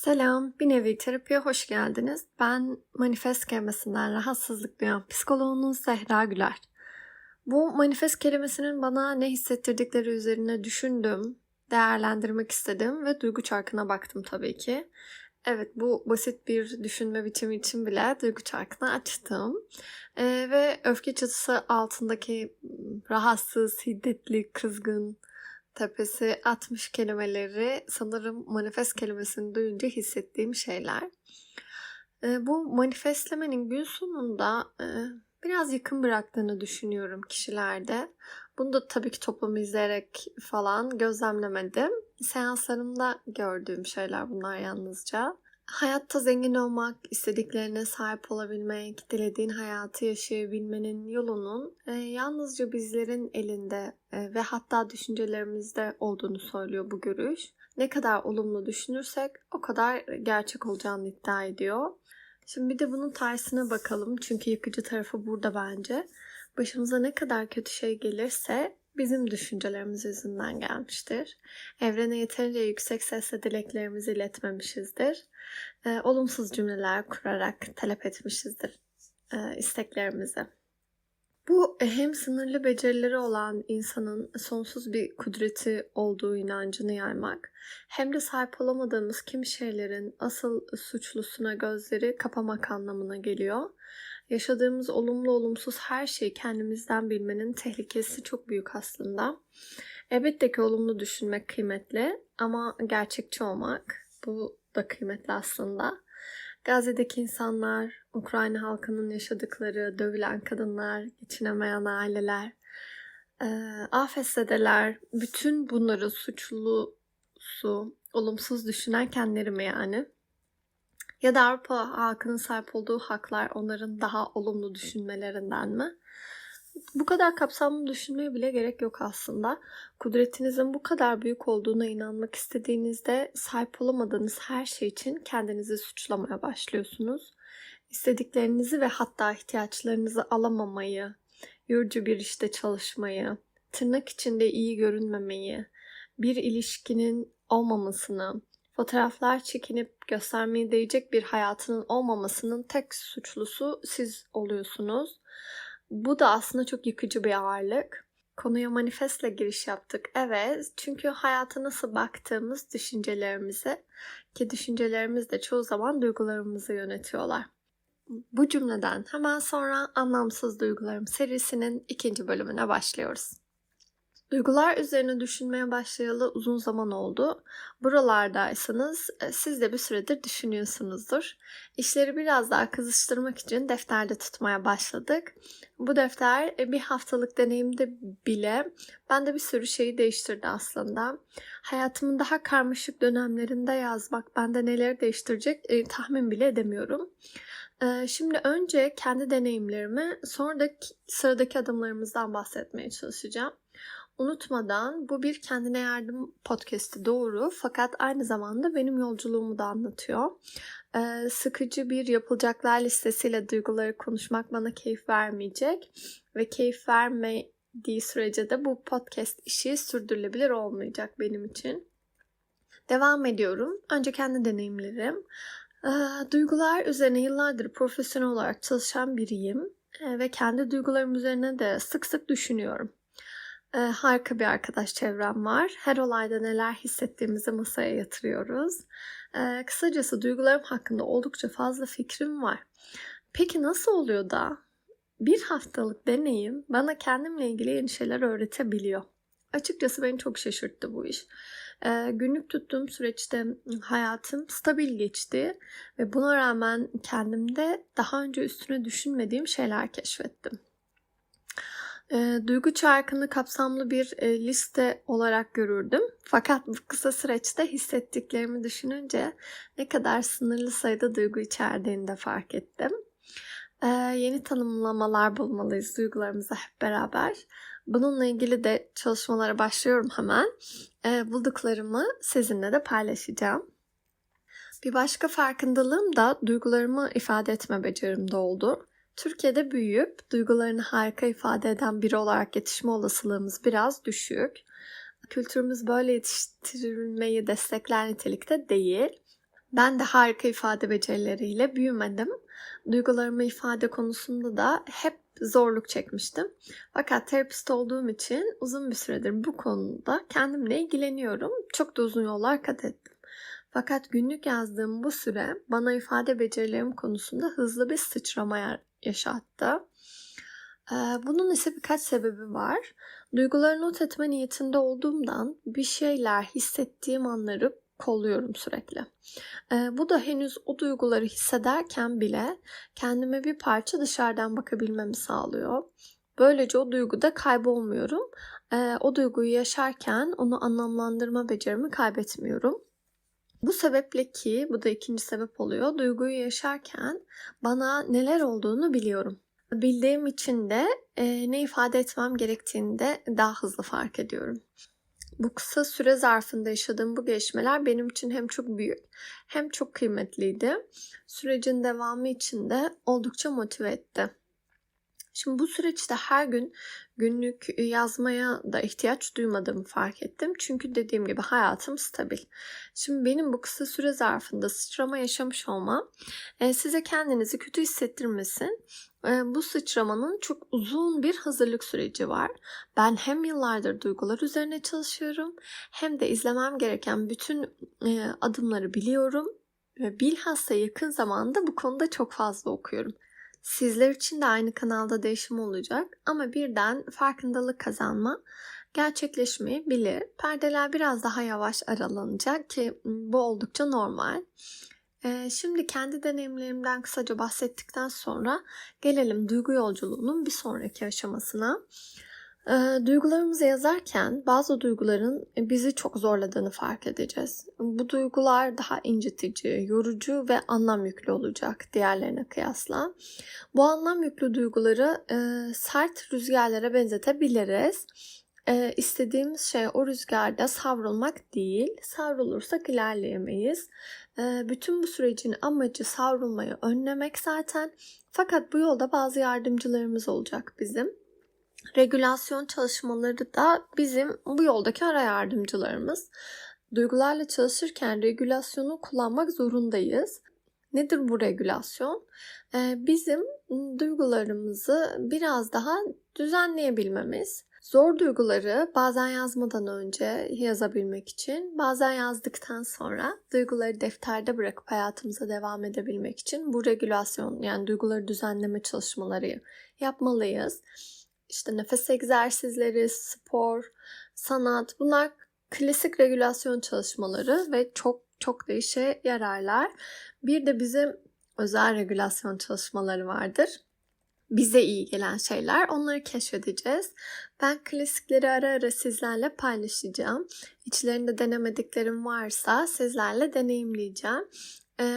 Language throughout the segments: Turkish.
Selam, bir nevi terapiye hoş geldiniz. Ben manifest kelimesinden rahatsızlık duyan psikoloğunuz Zehra Güler. Bu manifest kelimesinin bana ne hissettirdikleri üzerine düşündüm, değerlendirmek istedim ve duygu çarkına baktım tabii ki. Evet, bu basit bir düşünme biçimi için bile duygu çarkını açtım. Ve öfke çatısı altındaki rahatsız, hiddetli, kızgın, tepesi 60 kelimeleri sanırım manifest kelimesini duyunca hissettiğim şeyler. Bu manifestlemenin gün sonunda biraz yakın bıraktığını düşünüyorum kişilerde. Bunu da tabii ki toplumu izleyerek falan gözlemlemedim. Seanslarımda gördüğüm şeyler bunlar yalnızca. Hayatta zengin olmak, istediklerine sahip olabilmek, dilediğin hayatı yaşayabilmenin yolunun yalnızca bizlerin elinde ve hatta düşüncelerimizde olduğunu söylüyor bu görüş. Ne kadar olumlu düşünürsek o kadar gerçek olacağını iddia ediyor. Şimdi bir de bunun tersine bakalım çünkü yıkıcı tarafı burada bence. Başımıza ne kadar kötü şey gelirse bizim düşüncelerimiz yüzünden gelmiştir. Evrene yeterince yüksek sesle dileklerimizi iletmemişizdir. Olumsuz cümleler kurarak talep etmişizdir isteklerimizi. Bu hem sınırlı becerileri olan insanın sonsuz bir kudreti olduğu inancını yaymak, hem de sahip olamadığımız kimi şeylerin asıl suçlusuna gözleri kapamak anlamına geliyor. Yaşadığımız olumlu olumsuz her şeyi kendimizden bilmenin tehlikesi çok büyük aslında. Elbette ki olumlu düşünmek kıymetli ama gerçekçi olmak bu da kıymetli aslında. Gazze'deki insanlar, Ukrayna halkının yaşadıkları, dövülen kadınlar, geçinemeyen aileler, afetzedeler, bütün bunların suçlusu, olumsuz düşünen kendileri mi yani? Ya da Avrupa halkının sahip olduğu haklar onların daha olumlu düşünmelerinden mi? Bu kadar kapsamlı düşünmeye bile gerek yok aslında. Kudretinizin bu kadar büyük olduğuna inanmak istediğinizde sahip olamadığınız her şey için kendinizi suçlamaya başlıyorsunuz. İstediklerinizi ve hatta ihtiyaçlarınızı alamamayı, yorucu bir işte çalışmayı, tırnak içinde iyi görünmemeyi, bir ilişkinin olmamasını, fotoğraflar çekinip göstermeye değecek bir hayatının olmamasının tek suçlusu siz oluyorsunuz. Bu da aslında çok yıkıcı bir ağırlık. Konuya manifestle giriş yaptık. Evet, çünkü hayata nasıl baktığımız düşüncelerimizi, ki düşüncelerimiz de çoğu zaman duygularımızı yönetiyorlar. Bu cümleden hemen sonra Anlamsız Duygularım serisinin 2. bölümüne başlıyoruz. Duygular üzerine düşünmeye başlayalı uzun zaman oldu. Buralardaysanız siz de bir süredir düşünüyorsunuzdur. İşleri biraz daha kızıştırmak için defterde tutmaya başladık. Bu defter bir haftalık deneyimde bile bende bir sürü şeyi değiştirdi aslında. Hayatımın daha karmaşık dönemlerinde yazmak bende neleri değiştirecek tahmin bile edemiyorum. Şimdi önce kendi deneyimlerimi, sonra da sıradaki adımlarımızdan bahsetmeye çalışacağım. Unutmadan bu bir kendine yardım podcast'i doğru fakat aynı zamanda benim yolculuğumu da anlatıyor. Sıkıcı bir yapılacaklar listesiyle duyguları konuşmak bana keyif vermeyecek ve keyif vermediği sürece de bu podcast işi sürdürülebilir olmayacak benim için. Devam ediyorum. Önce kendi deneyimlerim. Duygular üzerine yıllardır profesyonel olarak çalışan biriyim ve kendi duygularım üzerine de sık sık düşünüyorum. Harika bir arkadaş çevrem var. Her olayda neler hissettiğimizi masaya yatırıyoruz. Kısacası duygularım hakkında oldukça fazla fikrim var. Peki nasıl oluyor da bir haftalık deneyim bana kendimle ilgili yeni şeyler öğretebiliyor? Açıkçası beni çok şaşırttı bu iş. Günlük tuttuğum süreçte hayatım stabil geçti ve buna rağmen kendimde daha önce üstüne düşünmediğim şeyler keşfettim. Duygu çarkını kapsamlı bir liste olarak görürdüm. Fakat bu kısa süreçte hissettiklerimi düşününce ne kadar sınırlı sayıda duygu içerdiğini de fark ettim. Yeni tanımlamalar bulmalıyız duygularımıza hep beraber. Bununla ilgili de çalışmalara başlıyorum hemen. Bulduklarımı sizinle de paylaşacağım. Bir başka farkındalığım da duygularımı ifade etme becerimde oldu. Türkiye'de büyüyüp duygularını harika ifade eden biri olarak yetişme olasılığımız biraz düşük. Kültürümüz böyle yetiştirilmeyi destekler nitelikte değil. Ben de harika ifade becerileriyle büyümedim. Duygularımı ifade konusunda da hep zorluk çekmiştim. Fakat terapist olduğum için uzun bir süredir bu konuda kendimle ilgileniyorum. Çok da uzun yollar kat ettim. Fakat günlük yazdığım bu süre bana ifade becerilerim konusunda hızlı bir sıçrama yaşattı. Bunun ise birkaç sebebi var. Duyguları not etme niyetinde olduğumdan bir şeyler hissettiğim anları kolluyorum sürekli. Bu da henüz o duyguları hissederken bile kendime bir parça dışarıdan bakabilmemi sağlıyor. Böylece o duyguda kaybolmuyorum. O duyguyu yaşarken onu anlamlandırma becerimi kaybetmiyorum. Bu sebeple ki, bu da ikinci sebep oluyor, duyguyu yaşarken bana neler olduğunu biliyorum. Bildiğim için de ne ifade etmem gerektiğini de daha hızlı fark ediyorum. Bu kısa süre zarfında yaşadığım bu gelişmeler benim için hem çok büyük hem çok kıymetliydi. Sürecin devamı için de oldukça motive etti. Şimdi bu süreçte her gün günlük yazmaya da ihtiyaç duymadığımı fark ettim. Çünkü dediğim gibi hayatım stabil. Şimdi benim bu kısa süre zarfında sıçrama yaşamış olmam size kendinizi kötü hissettirmesin. Bu sıçramanın çok uzun bir hazırlık süreci var. Ben hem yıllardır duygular üzerine çalışıyorum hem de izlemem gereken bütün adımları biliyorum. Ve bilhassa yakın zamanda bu konuda çok fazla okuyorum. Sizler için de aynı kanalda değişim olacak ama birden farkındalık kazanma gerçekleşmeyebilir. Perdeler biraz daha yavaş aralanacak ki bu oldukça normal. Şimdi kendi deneyimlerimden kısaca bahsettikten sonra gelelim duygu yolculuğunun bir sonraki aşamasına. Duygularımızı yazarken bazı duyguların bizi çok zorladığını fark edeceğiz. Bu duygular daha incitici, yorucu ve anlam yüklü olacak diğerlerine kıyasla. Bu anlam yüklü duyguları sert rüzgarlara benzetebiliriz. İstediğimiz şey o rüzgarda savrulmak değil, savrulursak ilerleyemeyiz. Bütün bu sürecin amacı savrulmayı önlemek zaten. Fakat bu yolda bazı yardımcılarımız olacak bizim. Regülasyon çalışmaları da bizim bu yoldaki ara yardımcılarımız. Duygularla çalışırken regülasyonu kullanmak zorundayız. Nedir bu regülasyon? Bizim duygularımızı biraz daha düzenleyebilmemiz. Zor duyguları bazen yazmadan önce yazabilmek için, bazen yazdıktan sonra duyguları defterde bırakıp hayatımıza devam edebilmek için bu regülasyon, yani duyguları düzenleme çalışmaları yapmalıyız. İşte nefes egzersizleri, spor, sanat, bunlar klasik regülasyon çalışmaları ve çok da işe yararlar. Bir de bizim özel regülasyon çalışmaları vardır. Bize iyi gelen şeyler, onları keşfedeceğiz. Ben klasikleri ara ara sizlerle paylaşacağım. İçlerinde denemediklerim varsa sizlerle deneyimleyeceğim.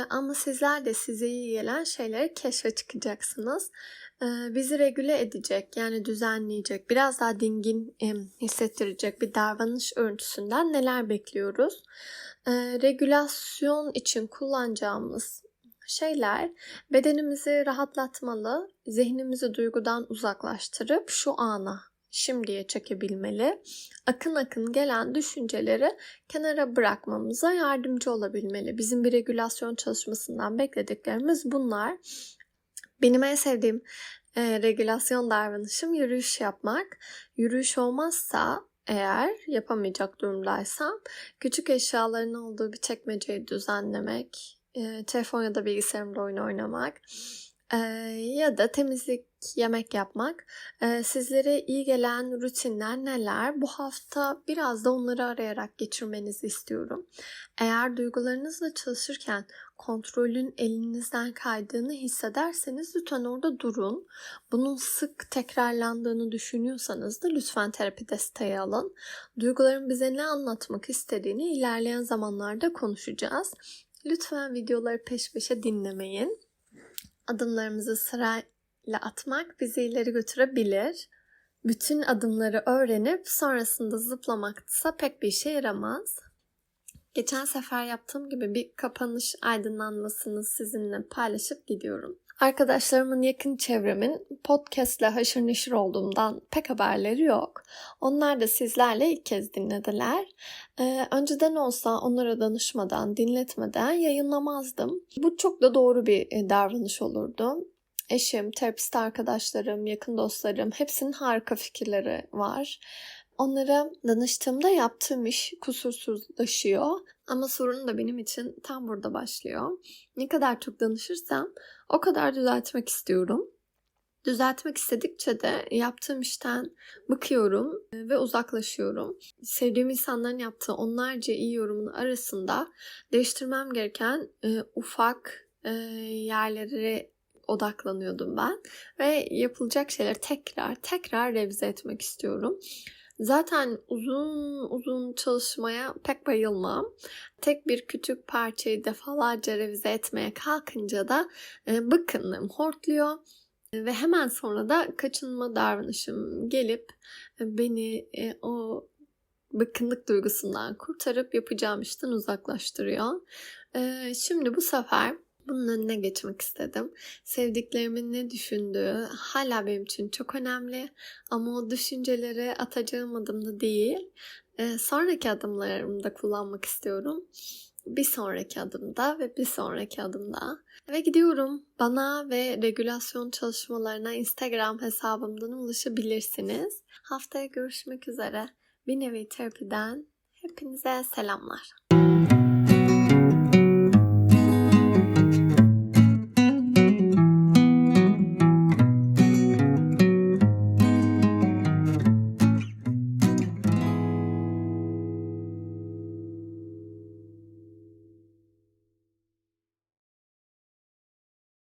Ama sizler de size iyi gelen şeyleri keşfe çıkacaksınız. Bizi regüle edecek, yani düzenleyecek, biraz daha dingin hissettirecek bir davranış örüntüsünden neler bekliyoruz? Regülasyon için kullanacağımız şeyler bedenimizi rahatlatmalı, zihnimizi duygudan uzaklaştırıp şu ana, şimdiye çekebilmeli, akın akın gelen düşünceleri kenara bırakmamıza yardımcı olabilmeli. Bizim bir regülasyon çalışmasından beklediklerimiz bunlar. Benim en sevdiğim regülasyon davranışım yürüyüş yapmak. Yürüyüş olmazsa, eğer yapamayacak durumdaysam, küçük eşyaların olduğu bir çekmeceyi düzenlemek, telefon ya da bilgisayarımda oyun oynamak ya da temizlik, yemek yapmak. Sizlere iyi gelen rutinler neler? Bu hafta biraz da onları arayarak geçirmenizi istiyorum. Eğer duygularınızla çalışırken kontrolün elinizden kaydığını hissederseniz lütfen orada durun. Bunun sık tekrarlandığını düşünüyorsanız da lütfen terapi desteği alın. Duyguların bize ne anlatmak istediğini ilerleyen zamanlarda konuşacağız. Lütfen videoları peş peşe dinlemeyin. Adımlarımızı sırayla atmak bizi ileri götürebilir. Bütün adımları öğrenip sonrasında zıplamaksa pek bir işe yaramaz. Geçen sefer yaptığım gibi bir kapanış aydınlanmasını sizinle paylaşıp gidiyorum. Arkadaşlarımın, yakın çevremin podcast'le haşır neşir olduğumdan pek haberleri yok. Onlar da sizlerle ilk kez dinlediler. Önceden olsa onlara danışmadan, dinletmeden yayınlamazdım. Bu çok da doğru bir davranış olurdu. Eşim, terapist arkadaşlarım, yakın dostlarım hepsinin harika fikirleri var. Onlara danıştığımda yaptığım iş kusursuzlaşıyor. Ama sorun da benim için tam burada başlıyor. Ne kadar çok danışırsam o kadar düzeltmek istiyorum. Düzeltmek istedikçe de yaptığım işten bıkıyorum ve uzaklaşıyorum. Sevdiğim insanların yaptığı onlarca iyi yorumun arasında değiştirmem gereken ufak yerlere odaklanıyordum ben. Ve yapılacak şeyleri tekrar revize etmek istiyorum. Zaten uzun çalışmaya pek bayılmam. Tek bir küçük parçayı defalarca revize etmeye kalkınca da bıkkınlığım hortluyor. Ve hemen sonra da kaçınma davranışım gelip beni o bıkkınlık duygusundan kurtarıp yapacağım işten uzaklaştırıyor. Şimdi bu sefer bunun önüne geçmek istedim. Sevdiklerimin ne düşündüğü hala benim için çok önemli. Ama o düşünceleri atacağım adımda değil, sonraki adımlarımda kullanmak istiyorum. Bir sonraki adımda ve bir sonraki adımda. Ve gidiyorum. Bana ve regülasyon çalışmalarına Instagram hesabımdan ulaşabilirsiniz. Haftaya görüşmek üzere. Bir nevi terapiden hepinize selamlar.